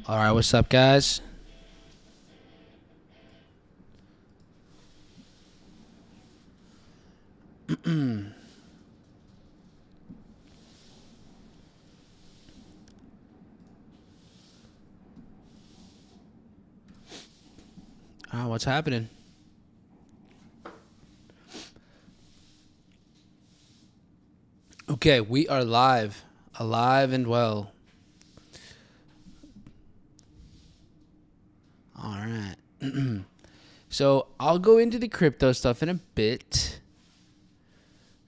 All right, what's up, guys? What's happening? Okay, we are live, alive and well. All right. So I'll go into the crypto stuff in a bit.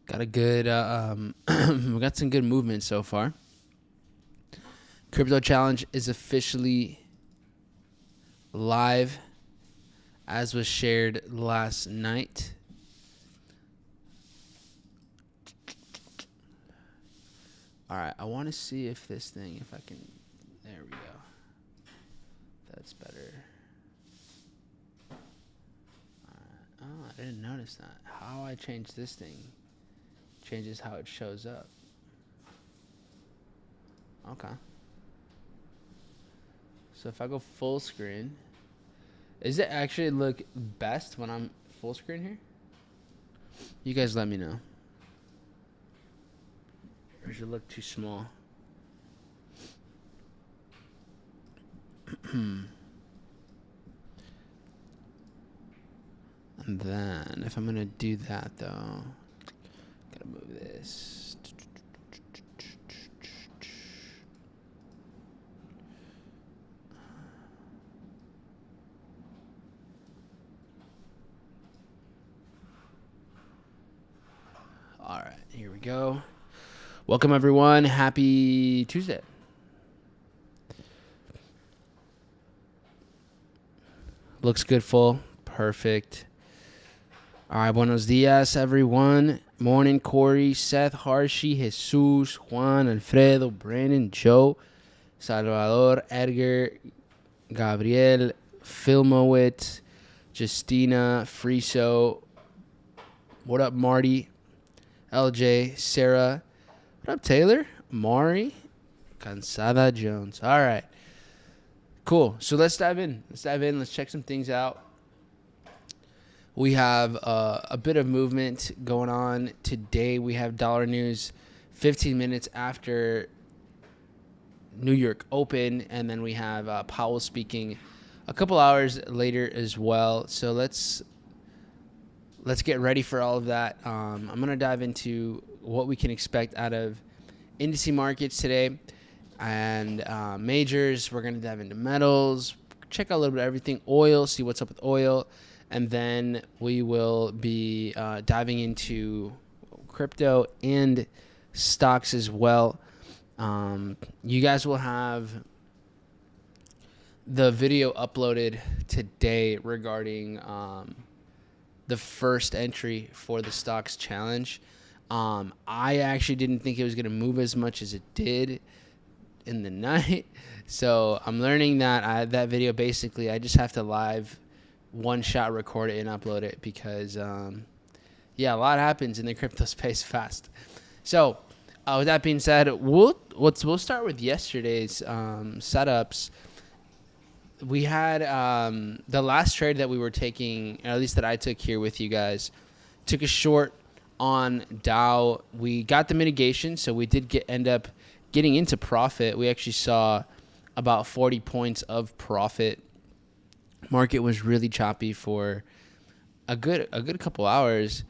Got a good, we got some good movement so far. Crypto challenge is officially live, as was shared last night. All right, I want to see if this thing, if I can, there we go. That's better. Oh, I didn't notice that. How I change this thing changes how it shows up. Okay. So if I go full screen, does it actually look best when I'm full screen here? You guys let me know. Or does it look too small? And then, if I'm going to do that, though, gotta move this. All right, here we go. Welcome, everyone. Happy Tuesday. Looks good, full. Perfect. All right, buenos dias, everyone. Morning, Corey, Seth, Harshi, Jesus, Juan, Alfredo, Brandon, Joe, Salvador, Edgar, Gabriel, Filmowit, Justina, Friso. What up, Marty? LJ, Sarah. What up, Taylor? Mari, Cansada Jones. All right. Cool. So let's dive in. Let's check some things out. We have a bit of movement going on today. We have dollar news 15 minutes after New York Open, and then we have Powell speaking a couple hours later as well. So let's get ready for all of that. I'm going to dive into what we can expect out of indice markets today and majors. We're going to dive into metals, check out a little bit of everything, oil, see what's up with oil. And then we will be diving into crypto and stocks as well. You guys will have the video uploaded today regarding the first entry for the stocks challenge. I actually didn't think it was going to move as much as it did in the night. So I'm learning that that video, basically, I just have to live one-shot record it and upload it because, a lot happens in the crypto space fast. So with that being said, we'll start with yesterday's setups. We had the last trade that we were taking, or at least that I took here with you guys, took a short on Dow. We got the mitigation, so we did end up getting into profit. We actually saw about 40 points of profit. Market was really choppy for a good couple hours,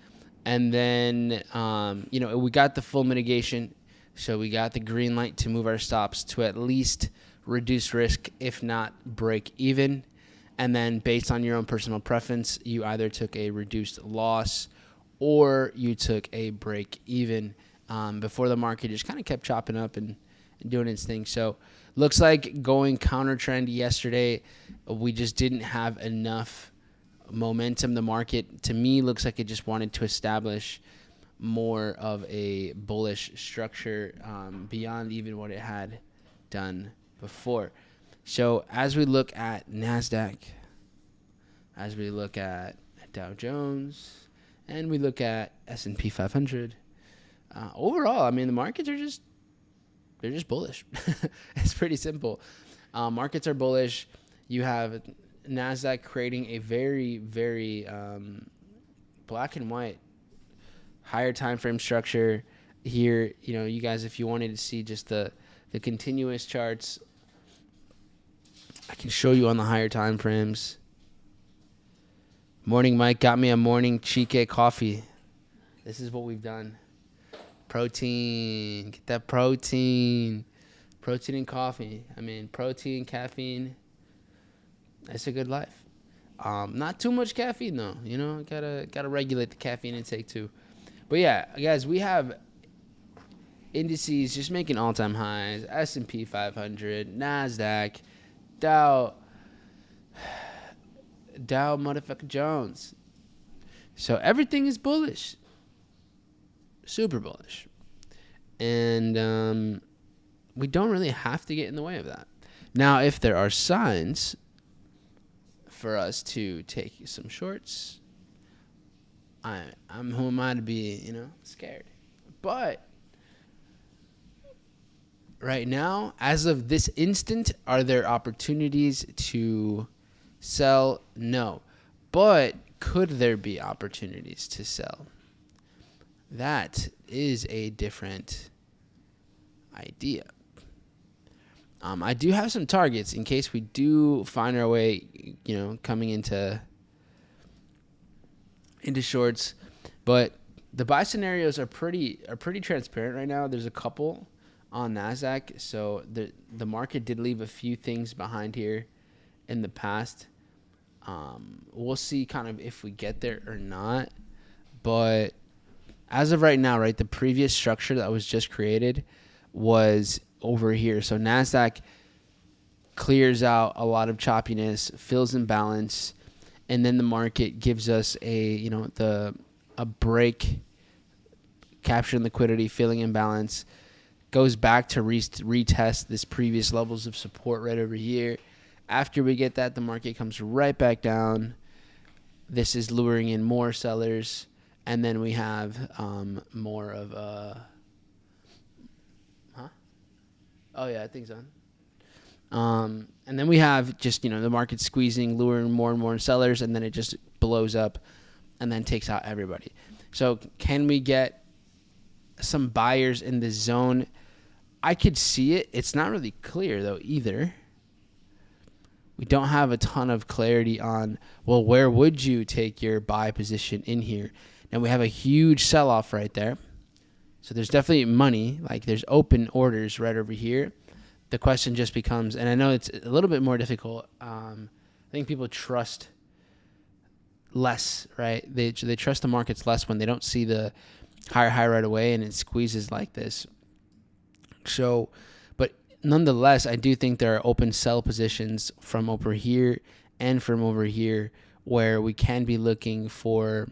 and then we got the full mitigation, so we got the green light to move our stops to at least reduce risk, if not break even. And then based on your own personal preference, you either took a reduced loss or you took a break even before the market just kind of kept chopping up and doing its thing. So looks like going counter trend yesterday, we just didn't have enough momentum. The market, to me, looks like it just wanted to establish more of a bullish structure beyond even what it had done before. So as we look at NASDAQ, as we look at Dow Jones, and we look at S&P 500, overall, I mean, the markets are just bullish. It's pretty simple. Markets are bullish. You have NASDAQ creating a very, very black and white higher time frame structure here. You guys, if you wanted to see just the continuous charts, I can show you on the higher time frames. Morning Mike got me a morning Chique coffee. This is what we've done. Protein. Get that protein. Protein and coffee. Protein, caffeine. That's a good life. Not too much caffeine though. Gotta regulate the caffeine intake too. But yeah, guys, we have indices just making all-time highs. S&P 500, NASDAQ, Dow motherfucking Jones. So everything is bullish. Super bullish. And we don't really have to get in the way of that. Now, if there are signs for us to take some shorts, I'm who am I to be, scared. But right now, as of this instant, are there opportunities to sell? No. But could there be opportunities to sell? That is a different idea. I do have some targets in case we do find our way, coming into shorts. But the buy scenarios are pretty transparent right now. There's a couple on NASDAQ. So the market did leave a few things behind here in the past. We'll see kind of if we get there or not. But as of right now, right, the previous structure that was just created was over here. So NASDAQ clears out a lot of choppiness, fills in balance, and then the market gives us a break, capturing liquidity, filling in balance, goes back to retest this previous levels of support right over here. After we get that, the market comes right back down. This is luring in more sellers, and then we have more of a... Oh, yeah, I think so. And then we have just, the market squeezing, luring more and more sellers, and then it just blows up and then takes out everybody. So can we get some buyers in the zone? I could see it. It's not really clear, though, either. We don't have a ton of clarity on, well, where would you take your buy position in here? And we have a huge sell-off right there. So there's definitely money. Like, there's open orders right over here. The question just becomes, and I know it's a little bit more difficult. I think people trust less, right? They trust the markets less when they don't see the higher high right away and it squeezes like this. So, but nonetheless, I do think there are open sell positions from over here and from over here where we can be looking for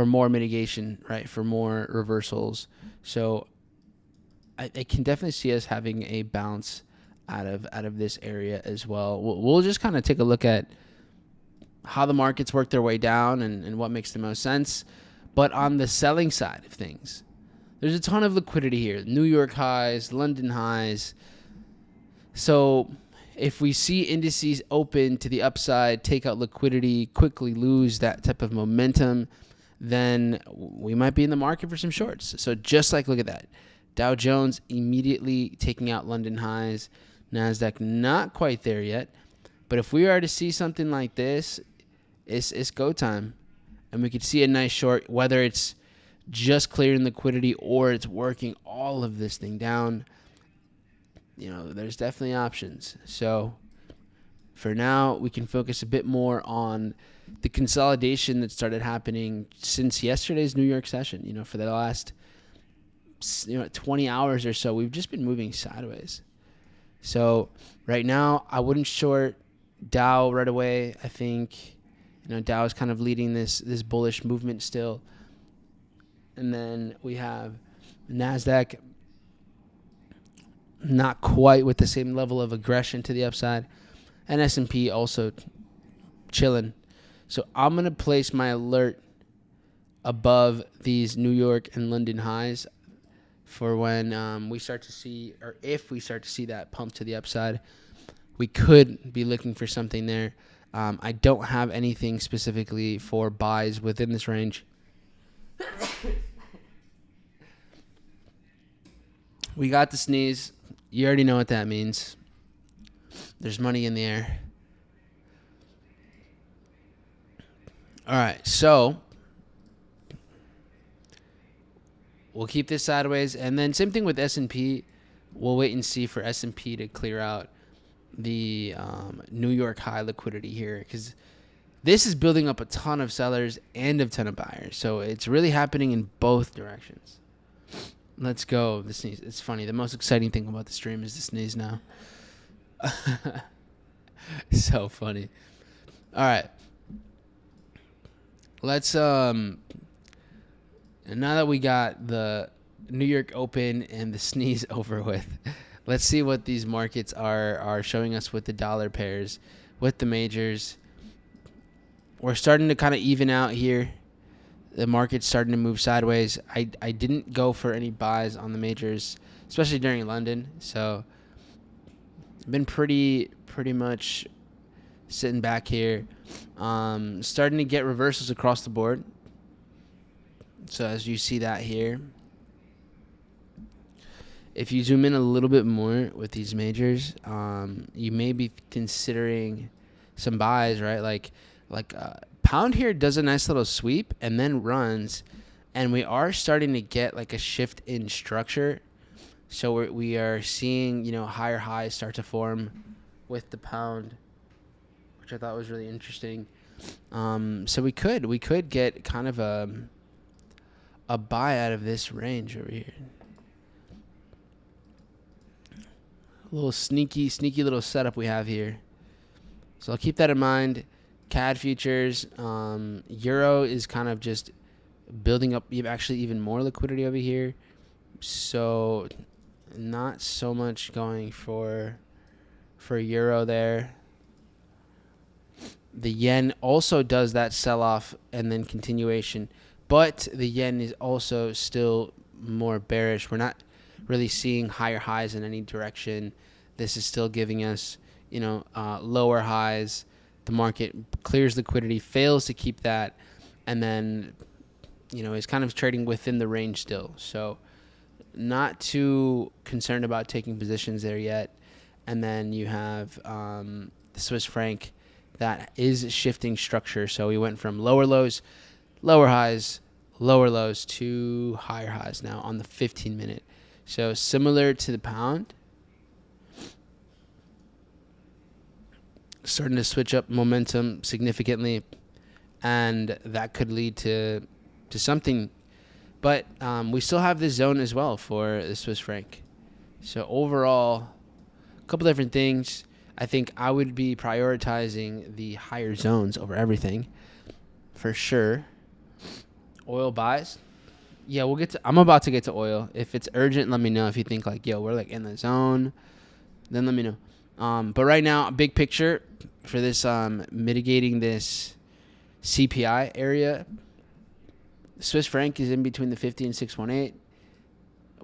more mitigation, right? For more reversals. So I can definitely see us having a bounce out of this area as well. We'll just kind of take a look at how the markets work their way down and what makes the most sense. But on the selling side of things, there's a ton of liquidity here. New York highs, London highs. So if we see indices open to the upside, take out liquidity, quickly lose that type of momentum, then we might be in the market for some shorts. So just like, look at that. Dow Jones immediately taking out London highs. NASDAQ not quite there yet. But if we are to see something like this, it's go time. And we could see a nice short, whether it's just clearing liquidity or it's working all of this thing down. There's definitely options. So for now, we can focus a bit more on the consolidation that started happening since yesterday's New York session. For the last 20 hours or so, we've just been moving sideways. So right now, I wouldn't short Dow right away. I think Dow is kind of leading this bullish movement still. And then we have NASDAQ not quite with the same level of aggression to the upside, and S&P also chilling. So I'm going to place my alert above these New York and London highs. for when we start to see, or if we start to see that pump to the upside. We could be looking for something there. I don't have anything specifically for buys within this range. We got the sneeze. You already know what that means. There's money in the air. All right, so we'll keep this sideways, and then same thing with S&P. We'll wait and see for S&P to clear out the New York high liquidity here, because this is building up a ton of sellers and a ton of buyers. So it's really happening in both directions. Let's go. The sneeze. It's funny. The most exciting thing about the stream is the sneeze now. So funny. All right. Let's now that we got the New York Open and the sneeze over with, let's see what these markets are showing us with the dollar pairs, with the majors. We're starting to kind of even out here. The market's starting to move sideways. I didn't go for any buys on the majors, especially during London. So I've been pretty much sitting back here. Starting to get reversals across the board. So as you see that here. If you zoom in a little bit more with these majors, you may be considering some buys, right? Like pound here does a nice little sweep and then runs, and we are starting to get like a shift in structure. So we are seeing, higher highs start to form with the pound, which I thought was really interesting. So we could get kind of a buy out of this range over here. A little sneaky little setup we have here. So I'll keep that in mind. CAD futures, Euro is kind of just building up actually even more liquidity over here. So not so much going for Euro there. The yen also does that sell-off and then continuation. But the yen is also still more bearish. We're not really seeing higher highs in any direction. This is still giving us, lower highs. The market clears liquidity, fails to keep that, and then, is kind of trading within the range still. So not too concerned about taking positions there yet. And then you have the Swiss franc that is shifting structure. So we went from lower lows, lower highs, lower lows to higher highs now on the 15-minute. So similar to the pound, starting to switch up momentum significantly, and that could lead to something. But we still have this zone as well for the Swiss franc. So overall, a couple different things. I think I would be prioritizing the higher zones over everything, for sure. Oil buys. Yeah, I'm about to get to oil. If it's urgent, let me know. If you think we're in the zone, then let me know. But right now, big picture for this mitigating this CPI area, Swiss franc is in between the 50 and 618.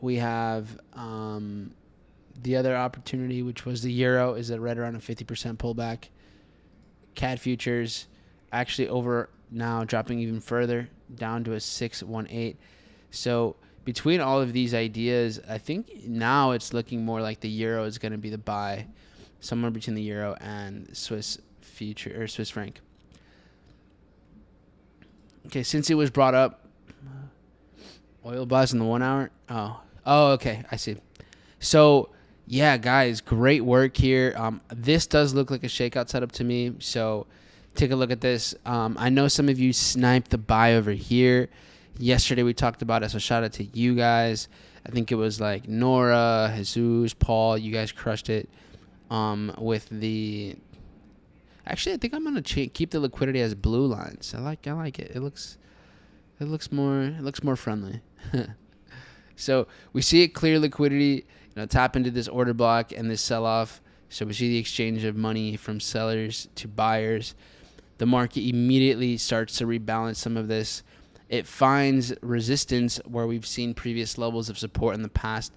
We have the other opportunity, which was the euro, is right around a 50% pullback. CAD futures actually over now, dropping even further down to a 618. So between all of these ideas, I think now it's looking more like the euro is going to be the buy, somewhere between the euro and Swiss future or Swiss franc. Okay, since it was brought up, oil buys in the 1 hour. Oh, okay, I see. So yeah, guys, great work here. This does look like a shakeout setup to me. So take a look at this. I know some of you sniped the buy over here. Yesterday we talked about it, so shout out to you guys. I think it was like Nora, Jesus, Paul. You guys crushed it with the. Actually, I think I'm gonna keep the liquidity as blue lines. I like it. It looks more friendly. So we see it clear liquidity. Tap into this order block and this sell-off. So we see the exchange of money from sellers to buyers. The market immediately starts to rebalance some of this. it finds resistance where we've seen previous levels of support in the past.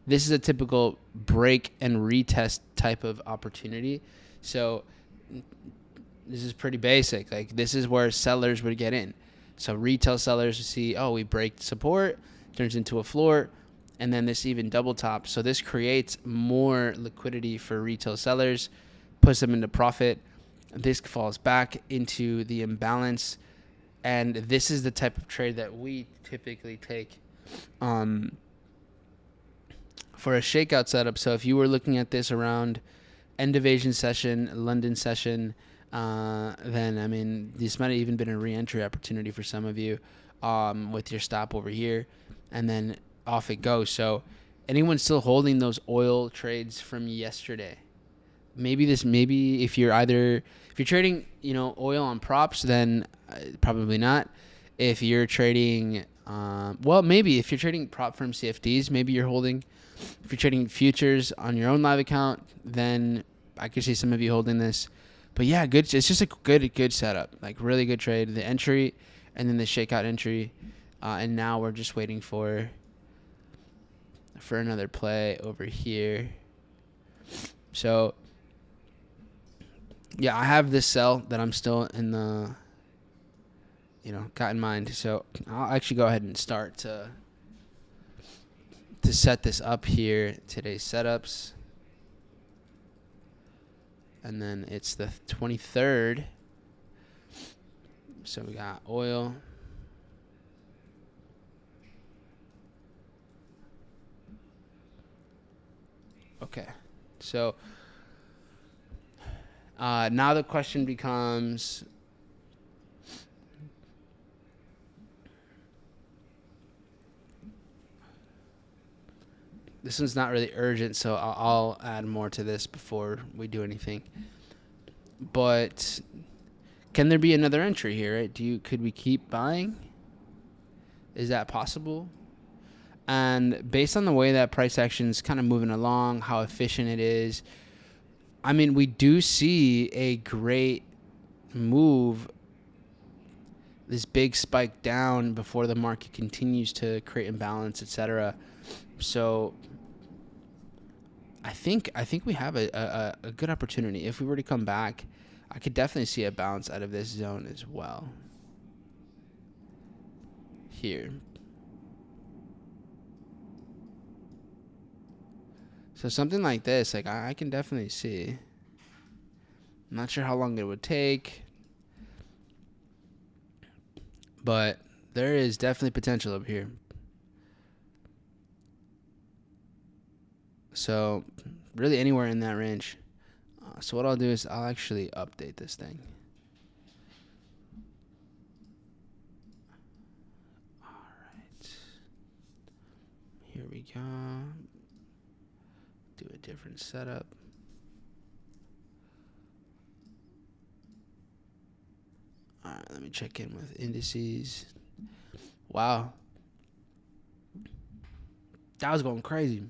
This is a typical break and retest type of opportunity. So this is pretty basic. Like, this is where sellers would get in. So retail sellers would see, oh, we break support, turns into a floor, and then this even double top. So this creates more liquidity for retail sellers, puts them into profit. This falls back into the imbalance. And this is the type of trade that we typically take for a shakeout setup. So if you were looking at this around end of Asian session, London session, then, I mean, this might have even been a re-entry opportunity for some of you with your stop over here. And then off it goes. So anyone still holding those oil trades from yesterday? Maybe if you're trading, oil on props, then probably not. If you're trading, maybe if you're trading prop firm CFDs, maybe you're holding. If you're trading futures on your own live account, then I could see some of you holding this. But yeah, good. It's just a good setup, like really good trade. The entry, and then the shakeout entry, and now we're just waiting for another play over here. So yeah, I have this sell that I'm still in the, got in mind. So I'll actually go ahead and start to set this up here. Today's setups. And then it's the 23rd. So we got oil. Okay. So now the question becomes, this one's not really urgent, so I'll add more to this before we do anything. But can there be another entry here, right? Could we keep buying? Is that possible? And based on the way that price action is kind of moving along, how efficient it is, I mean, we do see a great move, this big spike down before the market continues to create imbalance, etc. So I think we have a good opportunity. If we were to come back, I could definitely see a bounce out of this zone as well. Here. So something like this, like I can definitely see. I'm not sure how long it would take, but there is definitely potential over here. So really anywhere in that range. So what I'll do is I'll actually update this thing. All right. Here we go. Do a different setup. All right, let me check in with indices. Wow. That was going crazy.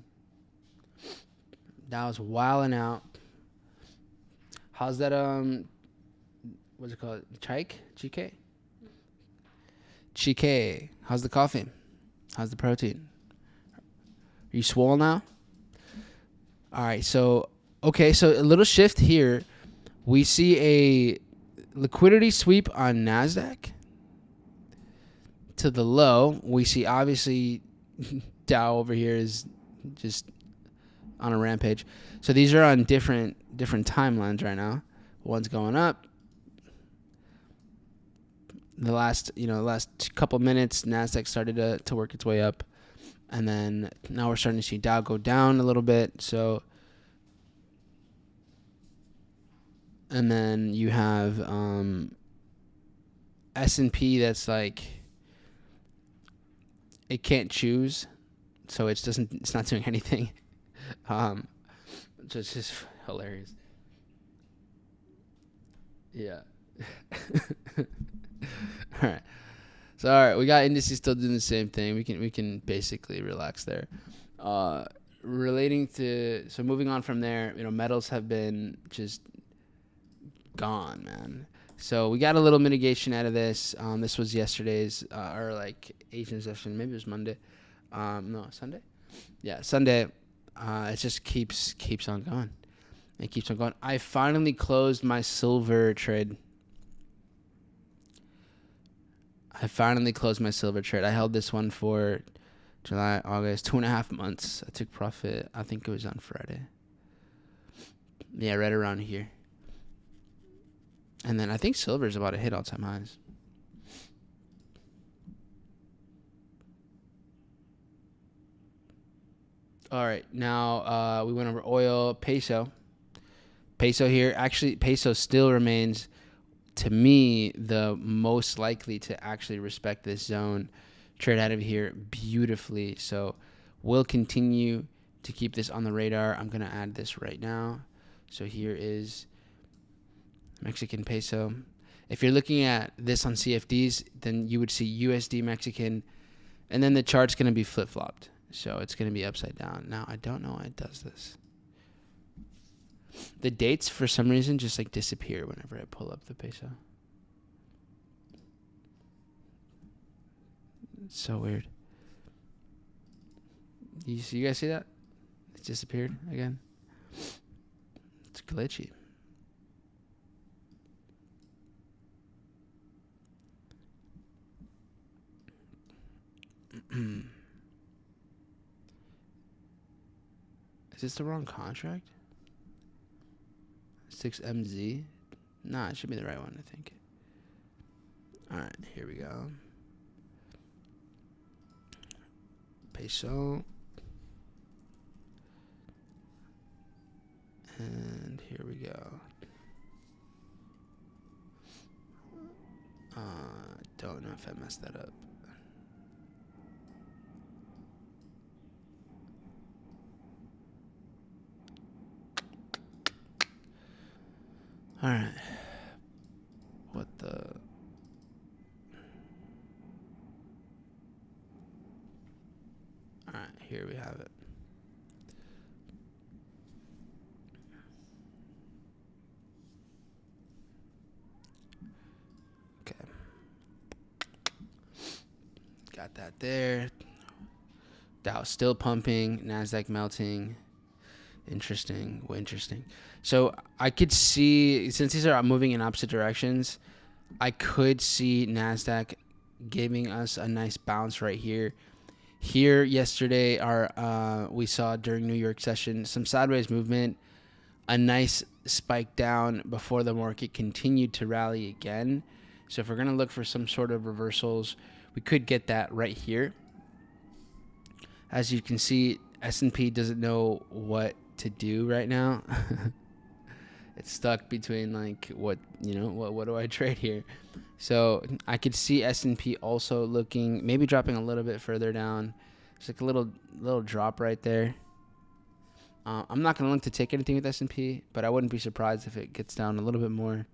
That was wilding out. How's that, what's it called? Chike? Chike. How's the coffee? How's the protein? Are you swole now? All right, so a little shift here. We see a liquidity sweep on NASDAQ to the low. We see, obviously, Dow over here is just on a rampage. So these are on different timelines right now. One's going up. The last couple minutes, NASDAQ started to work its way up. And then now we're starting to see Dow go down a little bit. So, and then you have S&P that's like, it can't choose, so it's not doing anything. It's just hilarious. Yeah. All right. So all right, we got indices still doing the same thing. We can basically relax there. Moving on from there, metals have been just gone, man. So we got a little mitigation out of this. This was yesterday's or like Asian session. Maybe it was Monday. No, Sunday. Yeah, Sunday. It just keeps on going. It keeps on going. I finally closed my silver trade. I held this one for July, August, 2.5 months. I took profit. I think it was on Friday. Yeah, right around here. And then I think silver is about to hit all-time highs. All right, now we went over oil, peso. Peso here. Actually, peso still remains, to me, the most likely to actually respect this zone. Trade out of here beautifully. So we'll continue to keep this on the radar. I'm going to add this right now. So here is Mexican peso. If you're looking at this on CFDs, then you would see USD Mexican, and then the chart's going to be flip-flopped. So it's going to be upside down. Now, I don't know why it does this. The dates, for some reason, just like disappear whenever I pull up the peso. It's so weird. You guys see that? It disappeared again. It's glitchy. Is this the wrong contract? 6MZ? Nah, it should be the right one, I think. Alright, here we go. Peso. And here we go. Don't know if I messed that up. All right. What the? All right, here we have it. Okay. Got that there. Dow still pumping, NASDAQ melting. Interesting. So I could see, since these are moving in opposite directions, I could see NASDAQ giving us a nice bounce right here. Here yesterday, we saw during New York session some sideways movement, a nice spike down before the market continued to rally again. So if we're going to look for some sort of reversals, we could get that right here. As you can see, S&P doesn't know what to do right now. It's stuck between like what do I trade here? So I could see S&P also looking, maybe dropping a little bit further down. There's like a little drop right there. I'm not going to look to take anything with S&P, but I wouldn't be surprised if it gets down a little bit more.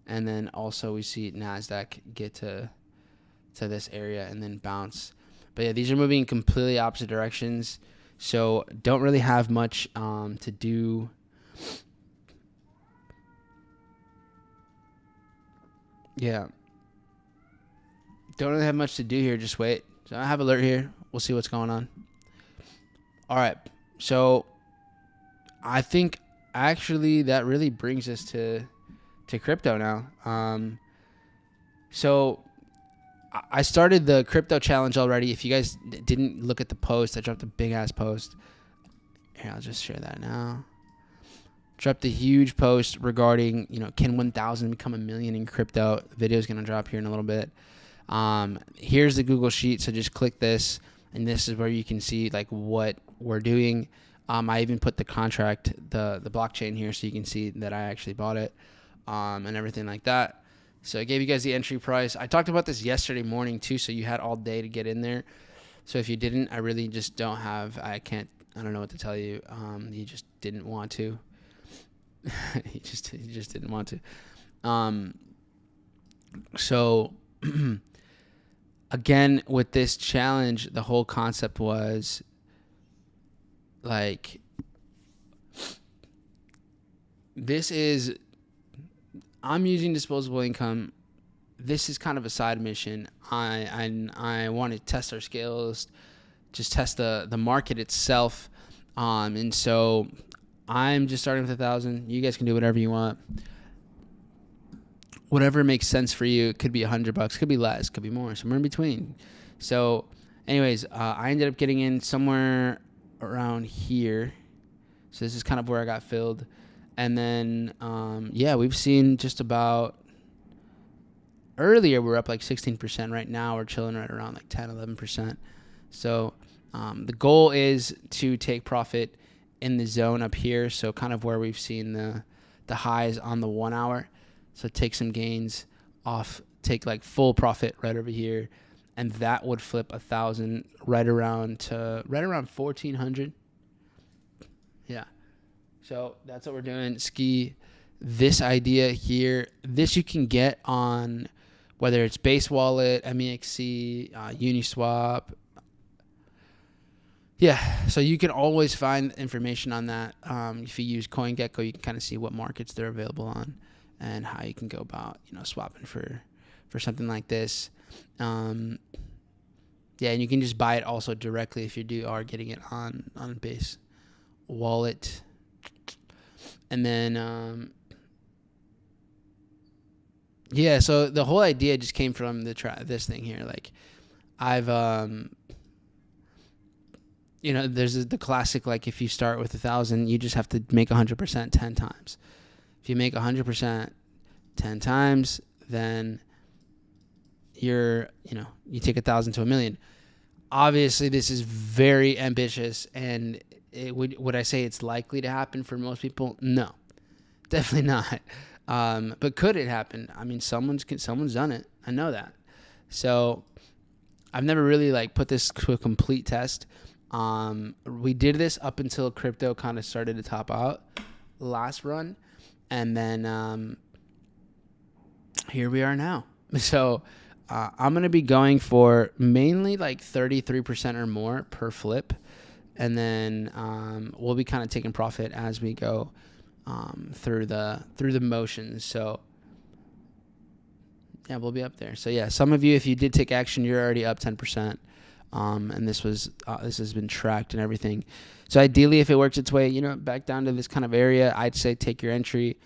And then also we see NASDAQ get to this area and then bounce. But yeah, these are moving in completely opposite directions. So don't really have much to do. Yeah. Don't really have much to do here. Just wait. So I have alert here. We'll see what's going on. All right. So I think actually that really brings us to crypto now. So I started the crypto challenge already. If you guys didn't look at the post, I dropped a big ass post. Here, I'll just share that now. Dropped a huge post regarding, can 1,000 become a million in crypto? The video is going to drop here in a little bit. Here's the Google Sheet. So just click this, and this is where you can see like what we're doing. I even put the contract, the blockchain here, so you can see that I actually bought it, and everything like that. So I gave you guys the entry price. I talked about this yesterday morning too, so you had all day to get in there. So if you didn't, I really just don't know what to tell you. You just didn't want to. you just didn't want to. So again, with this challenge, the whole concept was like, this is, I'm using disposable income. This is kind of a side mission. I want to test our skills, just test the market itself. And so I'm just starting with 1,000. You guys can do whatever you want. Whatever makes sense for you. It could be $100, could be less, could be more, somewhere in between. So anyways, I ended up getting in somewhere around here. So this is kind of where I got filled. And then, we've seen just about, earlier we were up like 16%. Right now we're chilling right around like 10, 11%. So the goal is to take profit in the zone up here. So kind of where we've seen the highs on the 1 hour. So take some gains off, take like full profit right over here. And that would flip 1,000 right around 1,400. Yeah. So that's what we're doing. Ski. This idea here, this you can get on whether it's Base Wallet, MEXC, Uniswap. Yeah, so you can always find information on that. If you use CoinGecko, you can kind of see what markets they're available on and how you can go about, swapping for something like this. And you can just buy it also directly if you are getting it on Base Wallet. And then, so the whole idea just came from this thing here. Like, I've, there's the classic, like, if you start with 1,000, you just have to make 100% 10 times. If you make 100% 10 times, then you take 1,000 to 1,000,000. Obviously, this is very ambitious, and would I say it's likely to happen for most people? No, definitely not. But could it happen? I mean, someone's done it. I know that. So I've never really put this to a complete test. We did this up until crypto kind of started to top out last run, and then here we are now. So I'm gonna be going for mainly 33% or more per flip, and then we'll be kind of taking profit as we go through the motions. So yeah, we'll be up there. So yeah, some of you, if you did take action, you're already up 10%. And this has been tracked and everything. So ideally, if it works its way, back down to this kind of area, I'd say take your entry.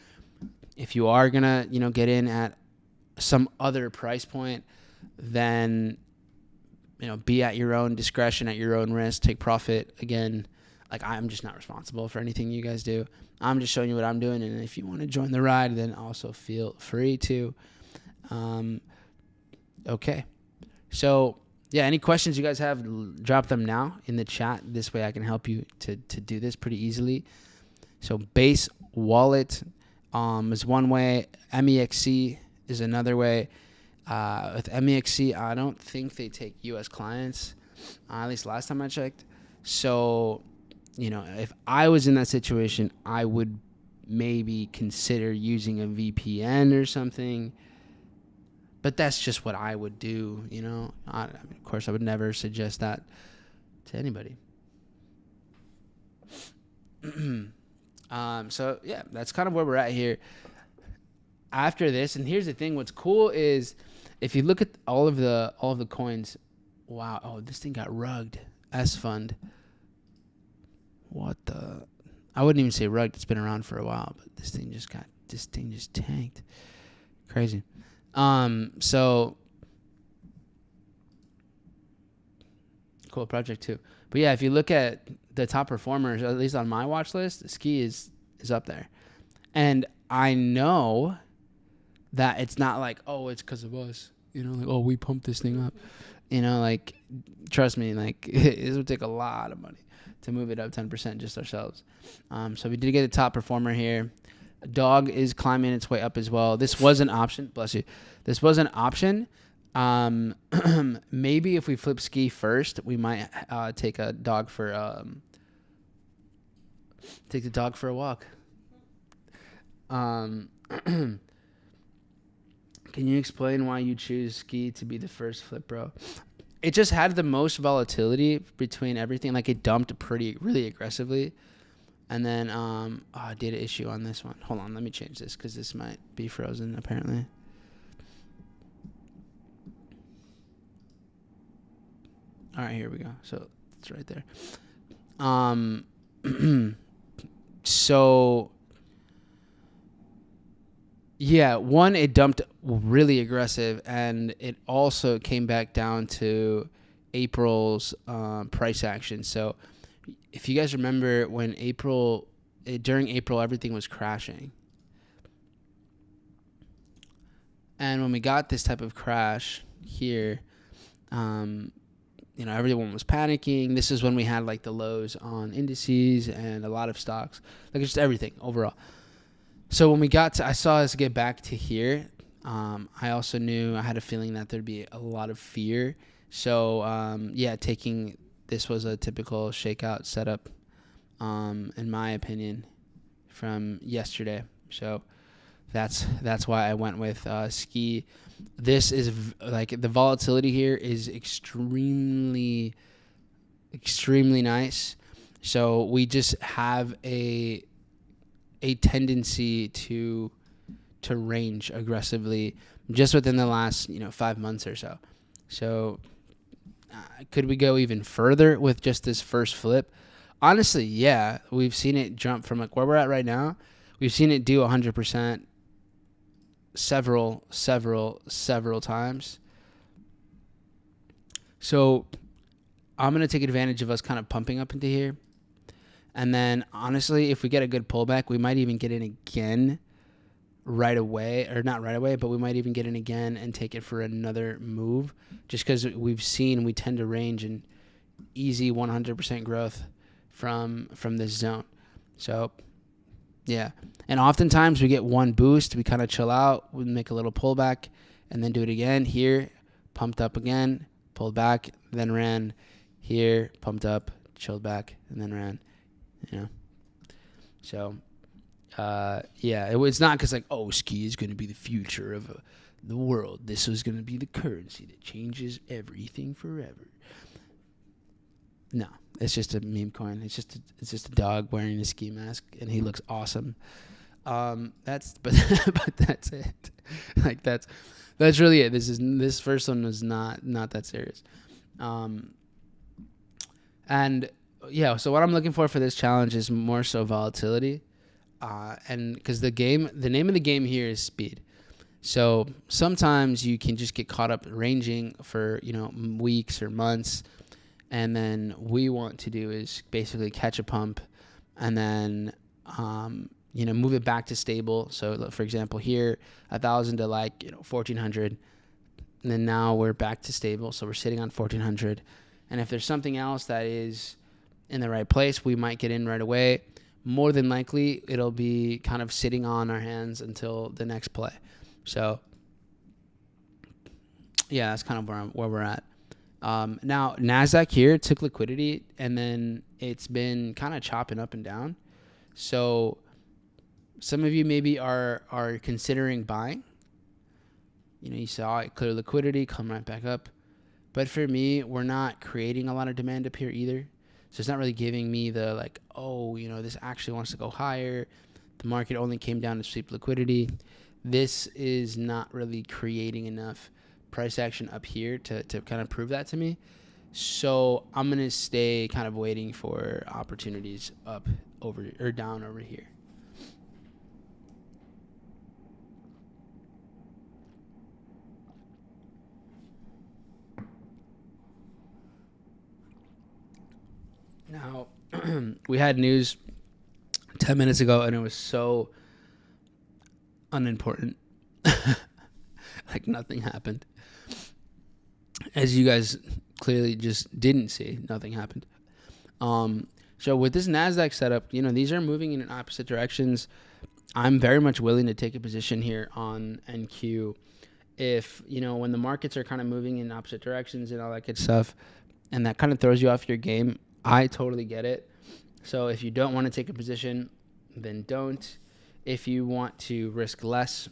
If you are gonna, get in at some other price point, then, be at your own discretion, at your own risk, take profit. Again, I'm just not responsible for anything you guys do. I'm just showing you what I'm doing, and if you want to join the ride, then also feel free to. Okay, so. Yeah, any questions you guys have, drop them now in the chat. This way I can help you to do this pretty easily. So Base Wallet is one way. MEXC is another way. With MEXC, I don't think they take U.S. clients, at least last time I checked. So, if I was in that situation, I would maybe consider using a VPN or something. But that's just what I would do, of course, I would never suggest that to anybody. So, yeah, that's kind of where we're at here. After this, and here's the thing. What's cool is if you look at all of the coins, wow, oh, this thing got rugged. S-Fund. What the? I wouldn't even say rugged. It's been around for a while, but this thing just tanked. Crazy. So cool project too. But yeah, if you look at the top performers, at least on my watch list, Ski is up there. And I know that it's not it's because of us, we pumped this thing up, trust me, it would take a lot of money to move it up 10% just ourselves. So we did get a top performer here. Dog is climbing its way up as well. This was an option. Bless you. This was an option. Maybe if we flip Ski first, we might take the dog for a walk. Can you explain why you choose Ski to be the first flip, bro? It just had the most volatility between everything. It dumped really aggressively. And then data issue on this one. Hold on, let me change this because this might be frozen apparently. All right, here we go. So it's right there. So yeah, one, it dumped really aggressive, and it also came back down to April's price action. So if you guys remember when during April, everything was crashing. And when we got this type of crash here, everyone was panicking. This is when we had like the lows on indices and a lot of stocks, like just everything overall. So when I saw us get back to here, I also knew, I had a feeling that there'd be a lot of fear. So this was a typical shakeout setup, in my opinion, from yesterday. So that's why I went with ski. This is like the volatility here is extremely, extremely nice. So we just have a tendency to range aggressively just within the last 5 months or so. So could we go even further with just this first flip? Honestly, yeah. We've seen it jump from like where we're at right now. We've seen it do 100% several times. So I'm going to take advantage of us kind of pumping up into here. And then, honestly, if we get a good pullback, we might even get in again right away. Or not right away, but we might even get in again and take it for another move. Just because we tend to range in easy 100% growth from this zone. So, yeah. And oftentimes we get one boost. We kind of chill out. We make a little pullback and then do it again. Here, pumped up again, pulled back, then ran. Here, pumped up, chilled back, and then ran. So it's not because like, ski is going to be the future of the world. This is going to be the currency that changes everything forever. No, it's just a meme coin. It's just a dog wearing a ski mask, and he looks awesome. But that's it. Like that's really it. This first one was not that serious. And yeah, so what I'm looking for this challenge is more so volatility, and because the name of the game here is speed. So sometimes you can just get caught up ranging for weeks or months, and then we want to do is basically catch a pump, and then move it back to stable. So for example, here 1,000 to 1,400, and then now we're back to stable. So we're sitting on 1,400, and if there's something else that is in the right place, we might get in right away. More than likely, it'll be kind of sitting on our hands until the next play. So, yeah, that's kind of where we're at. Now, NASDAQ here took liquidity, and then it's been kind of chopping up and down. So, some of you maybe are considering buying. You saw it clear liquidity, come right back up. But for me, we're not creating a lot of demand up here either. So it's not really giving me the this actually wants to go higher. The market only came down to sweep liquidity. This is not really creating enough price action up here to kind of prove that to me. So I'm going to stay kind of waiting for opportunities up over or down over here. Now, we had news 10 minutes ago, and it was so unimportant. Like nothing happened. As you guys clearly just didn't see, nothing happened. So with this NASDAQ setup, these are moving in opposite directions. I'm very much willing to take a position here on NQ. If, when the markets are kind of moving in opposite directions and all that good stuff, and that kind of throws you off your game, I totally get it. So if you don't want to take a position, then don't. If you want to risk less,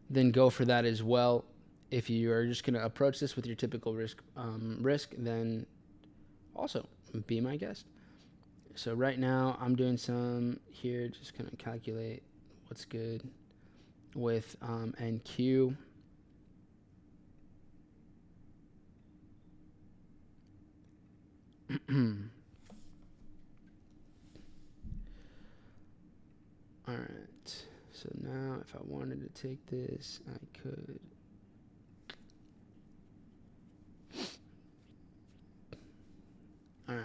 then go for that as well. If you are just going to approach this with your typical risk, then also be my guest. So right now I'm doing some here, just kind of calculate what's good with NQ. All right. So now if I wanted to take this, I could. All right.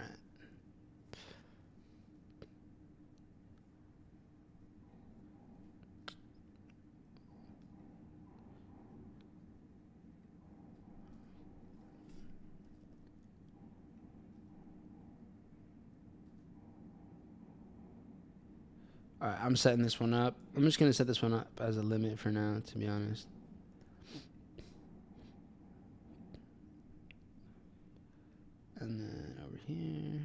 All right, I'm setting this one up. I'm just going to set this one up as a limit for now, to be honest. And then over here.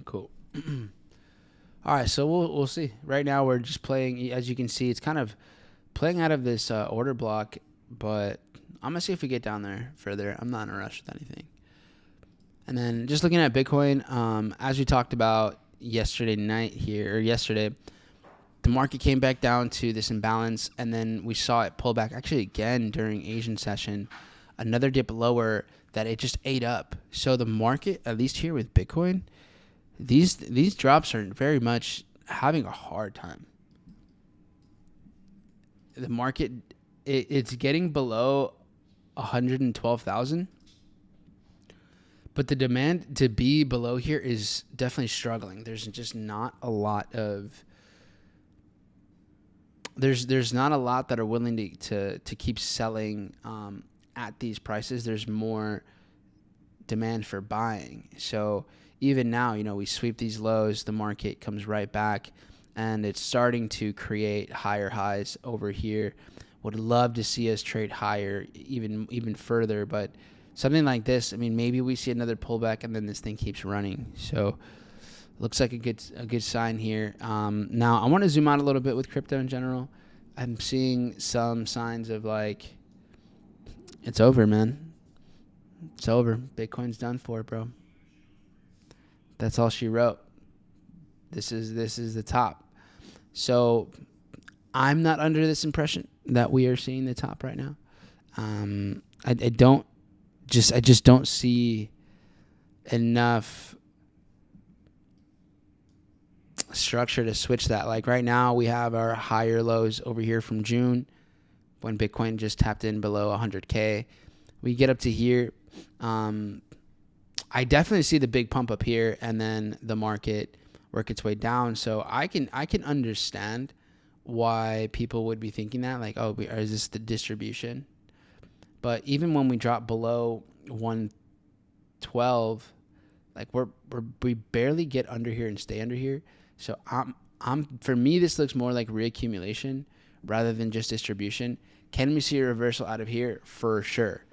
Cool. All right, so we'll see. Right now we're just playing, as you can see, it's kind of playing out of this order block, but I'm going to see if we get down there further. I'm not in a rush with anything. And then just looking at Bitcoin, as we talked about yesterday, the market came back down to this imbalance, and then we saw it pull back actually again during Asian session, another dip lower that it just ate up. So the market, at least here with Bitcoin, these drops are very much having a hard time. The market, it's getting below 112,000. But the demand to be below here is definitely struggling. There's just not a lot of there's not a lot that are willing to keep selling at these prices. There's more demand for buying. So even now, we sweep these lows, the market comes right back, and it's starting to create higher highs over here. Would love to see us trade higher, even further, but something like this, maybe we see another pullback and then this thing keeps running. So looks like a good sign here. Now I want to zoom out a little bit with crypto in general. I'm seeing some signs of like, it's over, man. It's over. Bitcoin's done for, bro. That's all she wrote. This is the top. So I'm not under this impression that we are seeing the top right now. I just don't see enough structure to switch that. Like right now we have our higher lows over here from June when Bitcoin just tapped in below 100K. We get up to here. I definitely see the big pump up here and then the market work its way down. So I can understand why people would be thinking that, like, oh, is this the distribution? But even when we drop below 112, like we barely get under here and stay under here. So for me, this looks more like reaccumulation rather than just distribution. Can we see a reversal out of here? For sure.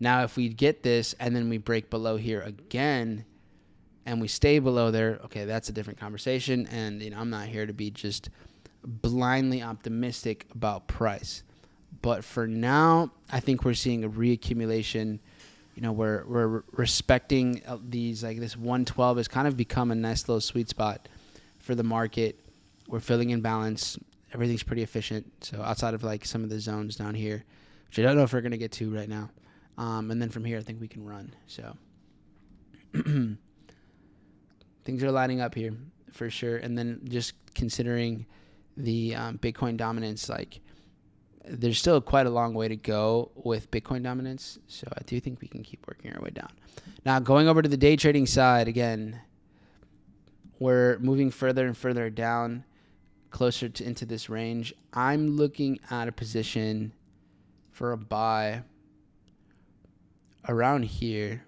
Now, if we get this and then we break below here again and we stay below there, okay, that's a different conversation. And I'm not here to be just blindly optimistic about price. But for now, I think we're seeing a reaccumulation. We're respecting these, like this 112 has kind of become a nice little sweet spot for the market. We're filling in balance. Everything's pretty efficient. So outside of like some of the zones down here, which I don't know if we're going to get to right now. And then from here, I think we can run. So things are lining up here for sure. And then just considering the Bitcoin dominance, like there's still quite a long way to go with Bitcoin dominance. So I do think we can keep working our way down. Now, going over to the day trading side, again, we're moving further and further down, closer to into this range. I'm looking at a position for a buy around here.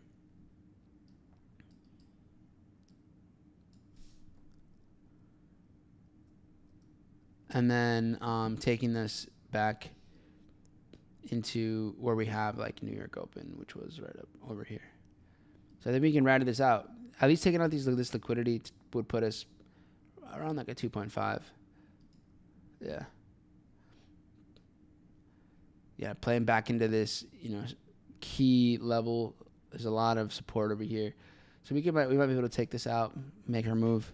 And then taking this back into where we have like New York Open, which was right up over here. So I think we can ride this out. At least taking out this liquidity would put us around like a 2.5. Yeah. yeah, playing back into this, key level. There's a lot of support over here. So we might be able to take this out, make our move.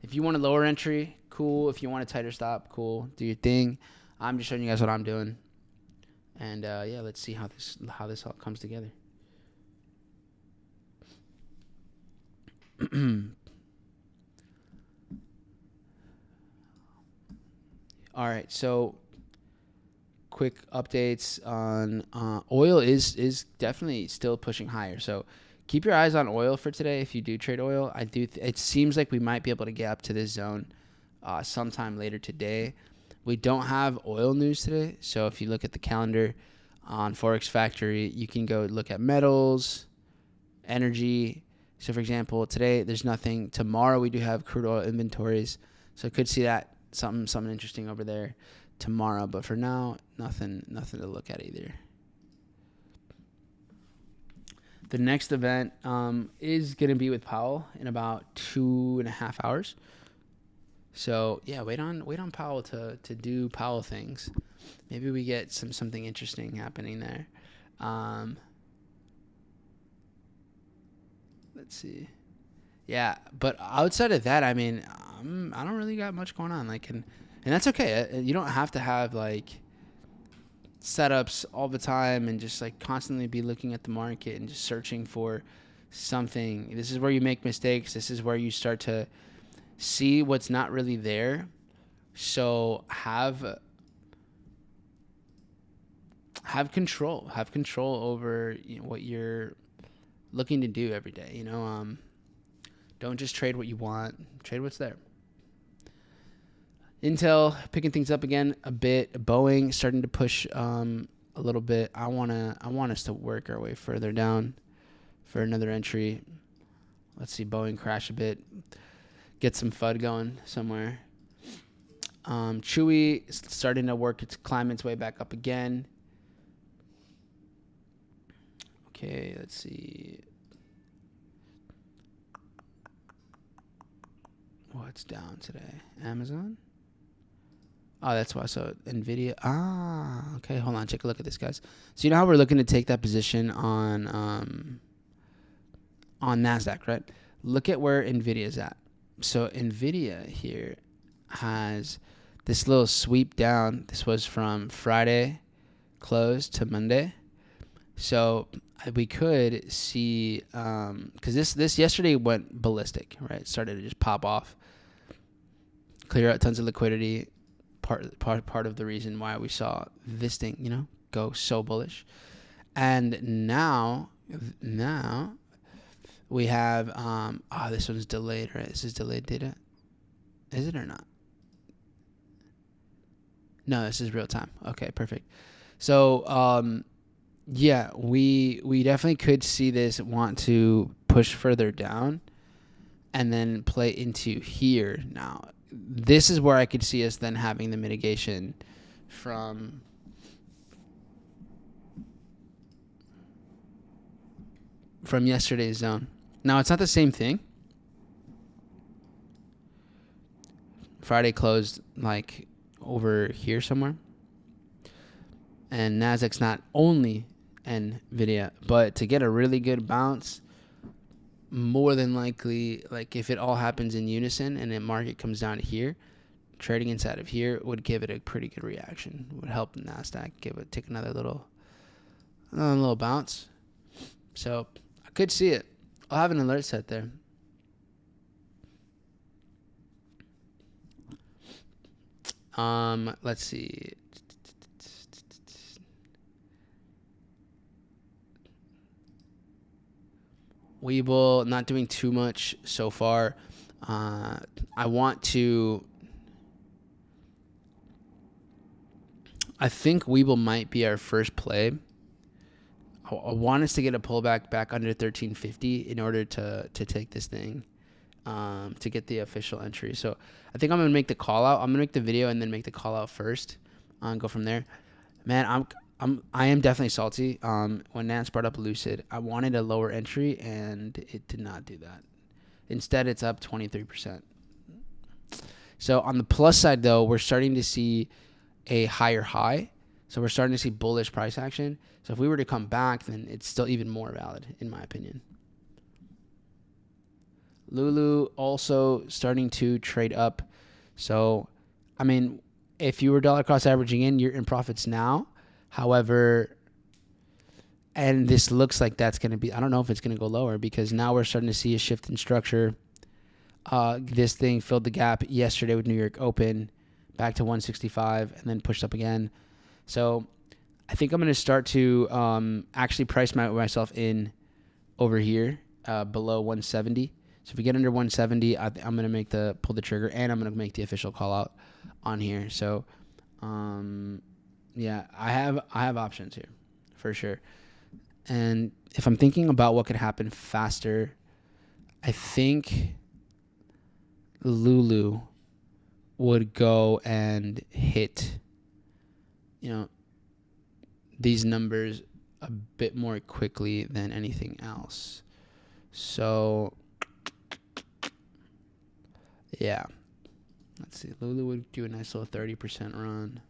If you want a lower entry, cool. If you want a tighter stop, cool. Do your thing. I'm just showing you guys what I'm doing. And yeah, let's see how this all comes together. All right, so quick updates on oil is definitely still pushing higher. So keep your eyes on oil for today if you do trade oil. It seems like we might be able to get up to this zone sometime later today. We don't have oil news today, so if you look at the calendar on Forex Factory, you can go look at metals, energy. So for example, today there's nothing. Tomorrow we do have crude oil inventories, so I could see that something interesting over there tomorrow. But for now, nothing to look at either. The next event is going to be with Powell in about 2.5 hours. So yeah, wait on Powell to do Powell things. Maybe we get something interesting happening there. Let's see. Yeah, but outside of that, I mean, I don't really got much going on. And that's okay. You don't have to have setups all the time and just constantly be looking at the market and just searching for something. This is where you make mistakes. This is where you start to see what's not really there. So have control. Have control over what you're looking to do every day. Don't just trade what you want. Trade what's there. Intel picking things up again a bit. Boeing starting to push a little bit. I want us to work our way further down for another entry. Let's see Boeing crash a bit. Get some FUD going somewhere. Chewy is starting to climb its way back up again. Okay, let's see. What's down today? Amazon? Oh, that's why. So Nvidia. Okay. Hold on. Take a look at this, guys. So you know how we're looking to take that position on Nasdaq, right? Look at where Nvidia's at. So Nvidia here has this little sweep down. This was from Friday close to Monday. So we could see because this yesterday went ballistic, right? It started to just pop off, clear out tons of liquidity. Part of the reason why we saw this thing, go so bullish. And now we have this one's delayed, right? This is delayed data. Is it or not? No, this is real time. Okay, perfect. So yeah, we definitely could see this want to push further down and then play into here. Now, this is where I could see us then having the mitigation from yesterday's zone. Now, it's not the same thing. Friday closed over here somewhere. And Nasdaq's not only Nvidia, but to get a really good bounce, more than likely, if it all happens in unison and the market comes down to here, trading inside of here would give it a pretty good reaction. Would help Nasdaq take another little bounce. So I could see it. I'll have an alert set there. Let's see. Webull, not doing too much so far. I think Webull might be our first play. I want us to get a pullback back under 1350 in order to take this thing, to get the official entry. So I think I'm going to make the call out. I'm going to make the video and then make the call out first and go from there. Man, I am definitely salty. When Nance brought up Lucid, I wanted a lower entry, and it did not do that. Instead, it's up 23%. So on the plus side, though, we're starting to see a higher high. So we're starting to see bullish price action. So if we were to come back, then it's still even more valid, in my opinion. Lulu also starting to trade up. So, I mean, if you were dollar cost averaging in, you're in profits now. However, and this looks like that's going to be, I don't know if it's going to go lower, because now we're starting to see a shift in structure. This thing filled the gap yesterday with New York Open back to 165 and then pushed up again. So I think I'm going to start to actually price myself in over here below 170. So if we get under 170, I'm going to pull the trigger, and I'm going to make the official call out on here. So yeah, I have options here for sure. And if I'm thinking about what could happen faster, I think Lulu would go and hit, these numbers a bit more quickly than anything else. So yeah, let's see. Lulu would do a nice little 30% run.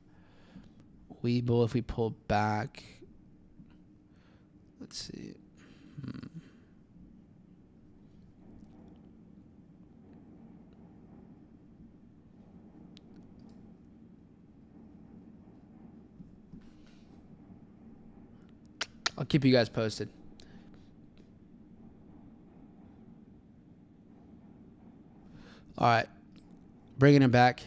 Webull, if we pull back, let's see. I'll keep you guys posted. All right, bringing it back.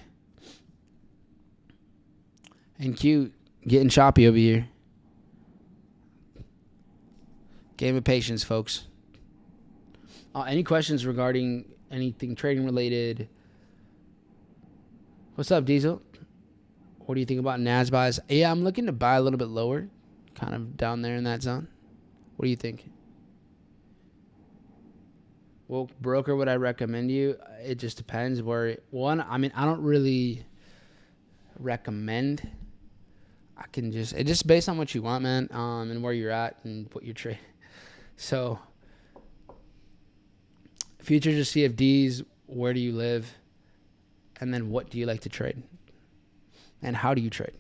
And Q getting choppy over here. Game of patience, folks. Any questions regarding anything trading related? What's up, Diesel? What do you think about NAS buys? Yeah, I'm looking to buy a little bit lower, kind of down there in that zone. What do you think? Well, broker, would I recommend you? It just depends where. I don't really recommend. It's just based on what you want, man, and where you're at and what you're trading. So, futures or CFDs, where do you live? And then what do you like to trade? And how do you trade?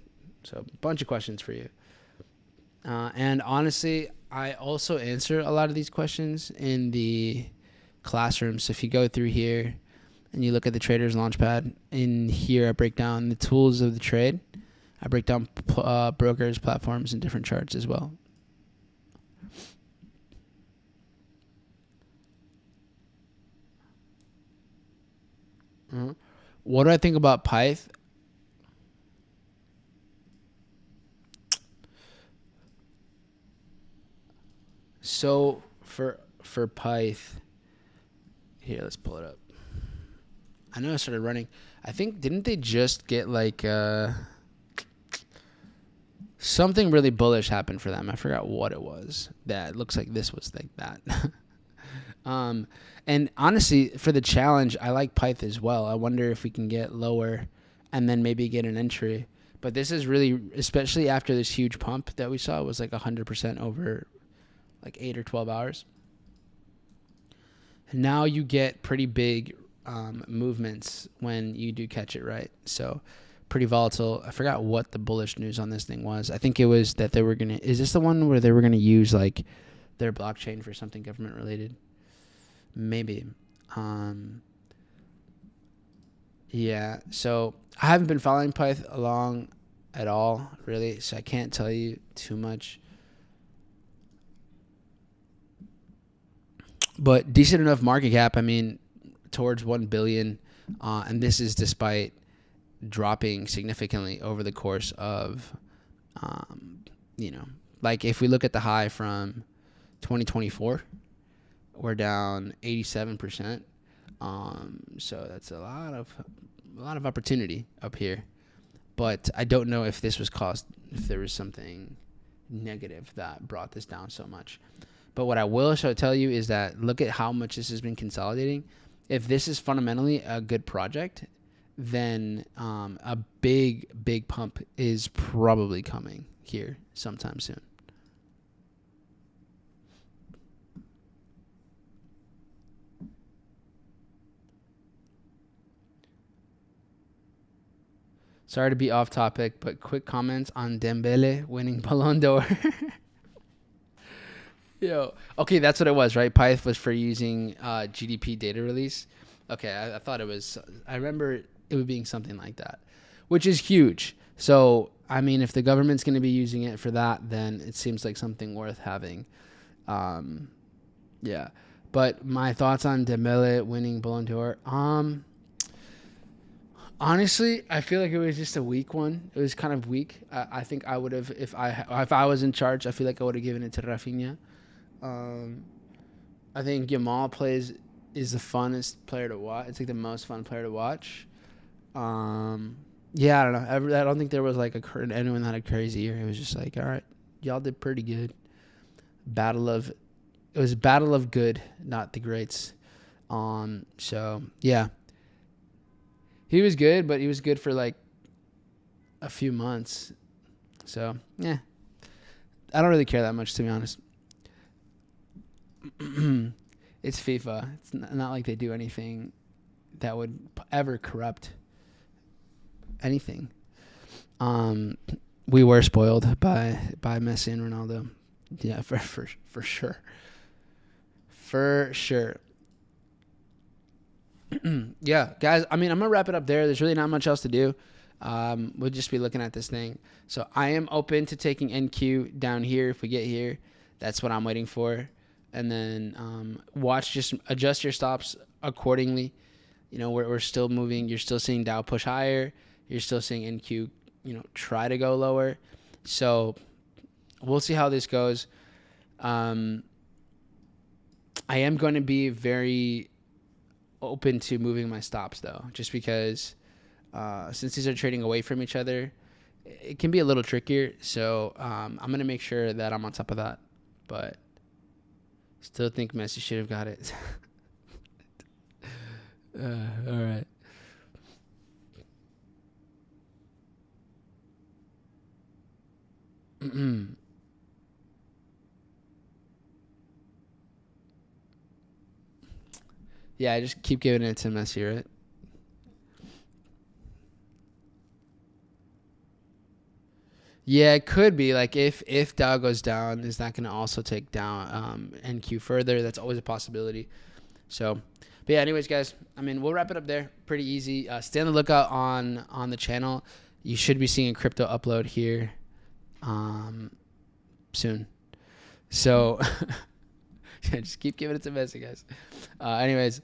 So, a bunch of questions for you. And honestly, I also answer a lot of these questions in the classroom. So if you go through here and you look at the Trader's Launchpad, in here I break down the tools of the trade. I break down brokers, platforms, and different charts as well. What do I think about Pyth? So for Pyth, here, let's pull it up. I know I started running. I think, didn't they just get like something really bullish happened for them? I forgot what it was. That looks like this was like that. And honestly, for the challenge, I like Pyth as well. I wonder if we can get lower and then maybe get an entry. But this is really, especially after this huge pump that we saw, it was like 100% over like 8 or 12 hours. Now you get pretty big movements when you do catch it right. So pretty volatile. I forgot what the bullish news on this thing was. I think it was that they were going to, is this the one where they were going to use like their blockchain for something government related? Maybe. Yeah. So I haven't been following Pyth along at all, really. So I can't tell you too much. But decent enough market cap. I mean, towards 1 billion. And this is despite dropping significantly over the course of, like if we look at the high from 2024, we're down 87%. So that's a lot of opportunity up here. But I don't know if this was caused, if there was something negative that brought this down so much. But what I will tell you is that look at how much this has been consolidating. If this is fundamentally a good project, then a big pump is probably coming here sometime soon. Sorry to be off topic, but quick comments on Dembele winning Ballon d'Or. Yo, okay, that's what it was, right? Pyth was for using GDP data release. Okay, I thought it was. I remember it being something like that, which is huge. So, I mean, if the government's going to be using it for that, then it seems like something worth having. Yeah, but my thoughts on Dembele winning Ballon d'Or. Honestly, I feel like it was just a weak one. It was kind of weak. I think I would have, if I was in charge, I feel like I would have given it to Rafinha. I think Yamal is the funnest player to watch. It's like the most fun player to watch. Yeah, I don't know. I don't think there was like anyone that had a crazy year. It was just like, all right, y'all did pretty good. It was a battle of good, not the greats. So yeah, he was good, but he was good for like a few months. So yeah, I don't really care that much, to be honest. It's FIFA. It's not like they do anything that would ever corrupt anything. We were spoiled by Messi and Ronaldo. Yeah, for sure. For sure. Yeah, guys, I mean, I'm going to wrap it up there. There's really not much else to do. We'll just be looking at this thing. So I am open to taking NQ down here if we get here. That's what I'm waiting for. And then just adjust your stops accordingly. You know, we're still moving. You're still seeing Dow push higher. You're still seeing NQ, try to go lower. So we'll see how this goes. I am going to be very open to moving my stops, though, just because since these are trading away from each other, it can be a little trickier. So I'm going to make sure that I'm on top of that. But still think Messi should have got it. All right. Yeah, I just keep giving it to Messi, right? Yeah, it could be. Like, if Dow goes down, is that going to also take down NQ further? That's always a possibility. So, but yeah, anyways, guys, I mean, we'll wrap it up there. Pretty easy. Stay on the lookout on the channel. You should be seeing a crypto upload here soon. So, yeah, just keep giving it to Messi, guys. Anyways.